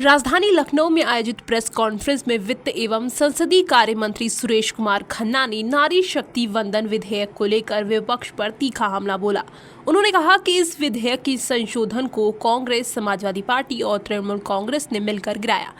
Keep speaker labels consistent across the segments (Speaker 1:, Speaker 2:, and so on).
Speaker 1: राजधानी लखनऊ में आयोजित प्रेस कॉन्फ्रेंस में वित्त एवं संसदीय कार्य मंत्री सुरेश कुमार खन्ना ने नारी शक्ति वंदन विधेयक को लेकर विपक्ष पर तीखा हमला बोला। उन्होंने कहा कि इस विधेयक की संशोधन को कांग्रेस, समाजवादी पार्टी और तृणमूल कांग्रेस ने मिलकर गिराया,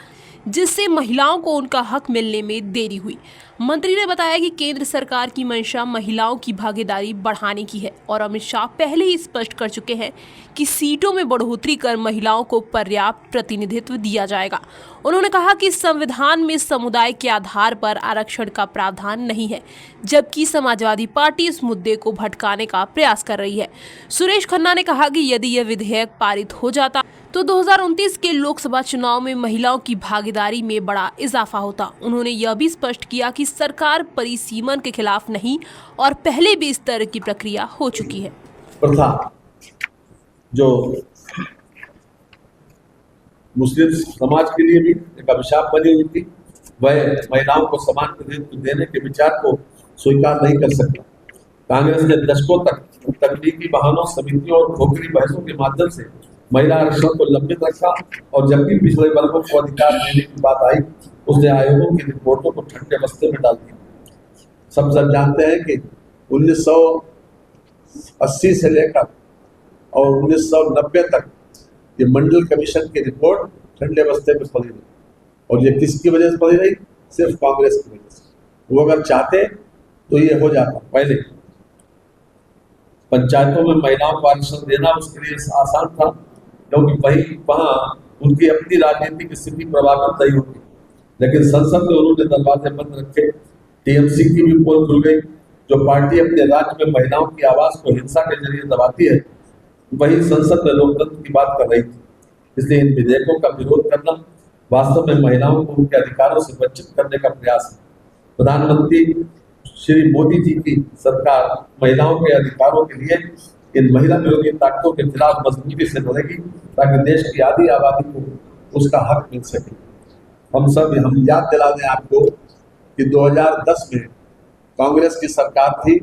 Speaker 1: जिससे महिलाओं को उनका हक मिलने में देरी हुई। मंत्री ने बताया कि केंद्र सरकार की मंशा महिलाओं की भागीदारी बढ़ाने की है और अमित शाह पहले ही स्पष्ट कर चुके हैं कि सीटों में बढ़ोतरी कर महिलाओं को पर्याप्त प्रतिनिधित्व दिया जाएगा। उन्होंने कहा कि संविधान में समुदाय के आधार पर आरक्षण का प्रावधान नहीं है, जबकि समाजवादी पार्टी इस मुद्दे को भटकाने का प्रयास कर रही है। सुरेश खन्ना ने कहा कि यदि यह विधेयक पारित हो जाता तो 2029 के लोकसभा चुनाव में महिलाओं की भागीदारी में बड़ा इजाफा होता। उन्होंने यह भी स्पष्ट किया कि सरकार परिसीमन के खिलाफ नहीं और पहले भी इस तरह की प्रक्रिया हो चुकी है।
Speaker 2: प्रथा जो मुस्लिम समाज के लिए भी एक अभिशाप बनी हुई थी, वह महिलाओं को समान प्रतिनिधित्व देने के विचार को स्वीकार नहीं कर सकता। कांग्रेस ने दशकों तक तकनीकी बहानों, समितियों और खोखली बहसों के माध्यम से महिला आरक्षण को लंबित रखा और जब भी पिछड़े वर्गों को अधिकार देने की बात आई, उसने आयोगों की रिपोर्टों को ठंडे बस्ते में डाल दिया। सब जानते हैं कि 1980 से लेकर और 1990 तक ये मंडल कमीशन की रिपोर्ट ठंडे बस्ते में पड़ी रही, और ये किसकी वजह से पड़ी रही? सिर्फ कांग्रेस की वजह से। वो अगर चाहते तो ये हो जाता। पहले पंचायतों में महिलाओं को आरक्षण देना उसके लिए आसान था, क्योंकि वहां उनकी अपनी राजनीतिक स्थिति प्रभावित नहीं होती। लेकिन संसद में उन्होंने दरवाजे बंद रखे। टीएमसी की भी पोल खुल गई। जो पार्टी अपने राज्य में महिलाओं की आवाज को हिंसा के जरिए दबाती है, वही संसद में लोकतंत्र की बात कर रही थी। इसलिए इन विधेयकों का विरोध करना वास्तव में महिलाओं को उनके अधिकारों से वंचित करने का प्रयास है। प्रधानमंत्री श्री मोदी जी की सरकार महिलाओं के अधिकारों के लिए इन महिला विरोधी ताकतों के खिलाफ मजबूती से लड़ेगी, ताकि देश की आधी आबादी को उसका हक मिल सके। हम याद दिला दें आपको कि 2010 में कांग्रेस की सरकार थी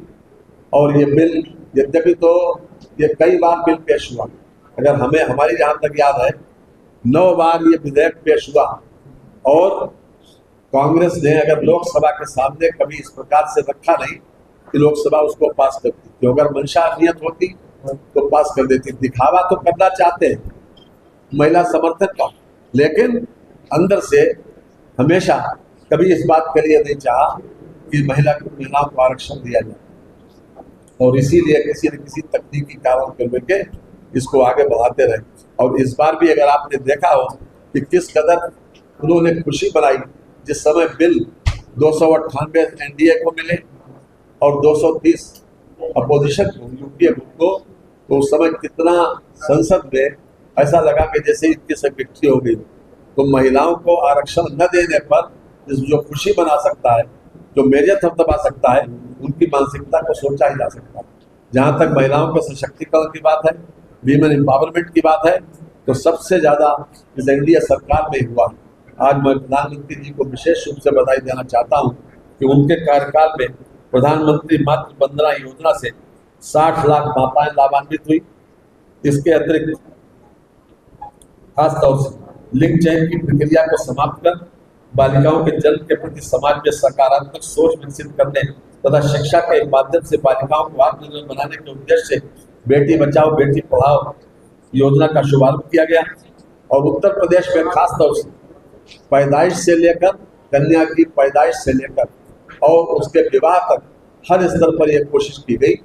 Speaker 2: और ये बिल, यद्यपि तो ये कई बार बिल पेश हुआ, अगर हमारी जहां तक याद है 9 बार ये विधेयक पेश हुआ, और कांग्रेस ने अगर लोकसभा के सामने कभी इस प्रकार से रखा नहीं कि लोकसभा उसको पास करती। तो अगर मंशा नियत होती तो पास कर देती। दिखावा तो करना चाहते हैं महिला समर्थन का, लेकिन अंदर से हमेशा कभी इस बात के लिए नहीं चाहा कि महिलाओं को आरक्षण दिया जाए, और इसीलिए किसी न किसी तकनीकी कारण को लेके इसको आगे बढ़ाते रहे। और इस बार भी अगर आपने देखा हो कि किस कदर उन्होंने खुशी बनाई, जिस समय बिल 298 एनडीए को मिले और 230 अपोजिशन को, यूपीए को, तो उस समय कितना संसद में ऐसा लगा कि जैसे इनकी सब विक्ट्री हो गई। तो महिलाओं को आरक्षण न देने पर जो खुशी बना सकता है, जो मेजर थपथपा सकता है, उनकी मानसिकता को सोचा ही जा सकता है। जहाँ तक महिलाओं के सशक्तिकरण की बात है, वीमेन एम्पावरमेंट की बात है, तो सबसे ज्यादा इस एनडीए सरकार में हुआ। आज मैं प्रधानमंत्री जी को विशेष रूप से बधाई देना चाहता हूँ कि उनके कार्यकाल में प्रधानमंत्री मातृ वंदना योजना से 60 लाख माताएं लाभान्वित हुई। इसके अतिरिक्त खासतौर से लिंग चयन की प्रक्रिया को समाप्त कर बालिकाओं के जन्म के प्रति समाज में सकारात्मक सोच विकसित करने तथा शिक्षा के माध्यम से बालिकाओं को आत्मनिर्भर बनाने के उद्देश्य से बेटी बचाओ बेटी पढ़ाओ योजना का शुभारंभ किया गया। और उत्तर प्रदेश में खासतौर से पैदाइश से लेकर, कन्या की पैदाइश से लेकर और उसके विवाह तक हर स्तर पर यह कोशिश की गई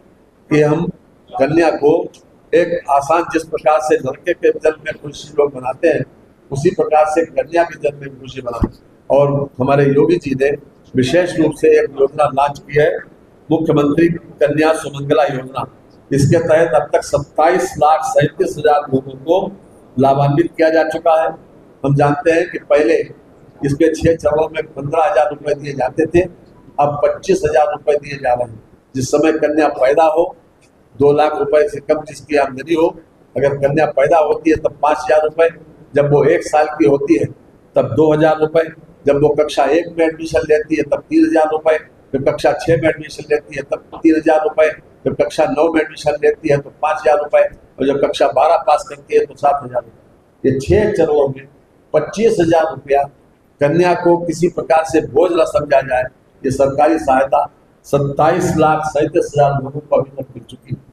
Speaker 2: कि हम कन्या को एक आसान, जिस प्रकार से लड़के के जन्म में खुशी लोग मनाते हैं, उसी प्रकार से कन्या के जन्म में खुशी मनाते। और हमारे योगी जी ने विशेष रूप से एक योजना लॉन्च की है, मुख्यमंत्री कन्या सुमंगला योजना। इसके तहत अब तक 27,37,000 लोगों को लाभान्वित किया जा चुका है। हम जानते हैं कि पहले इसमें 6 चरणों में 15,000 रुपए दिए जाते थे, अब 25,000 रुपए दिए जा रहे हैं। जिस समय कन्या पैदा हो, 2 लाख रुपए से कम जिसकी आमदनी हो, अगर कन्या पैदा होती है तब 5,000 रुपए, जब वो 1 साल की होती है तब 2,000 रुपए, जब वो कक्षा 1 में एडमिशन लेती है तब 3,000 रुपए, जब कक्षा 6 में एडमिशन लेती है तब 3,000 रुपए, जब कक्षा 9 में एडमिशन लेती है तो 5,000 रुपए, और जब कक्षा 12 पास करती है तो 7,000 रुपए। ये 6 चरणों में 25,000 रुपया कन्या को किसी प्रकार से बोझ न समझा जाए, ये सरकारी सहायता 27,37,000 लोगों को अभी तक मिल चुकी है।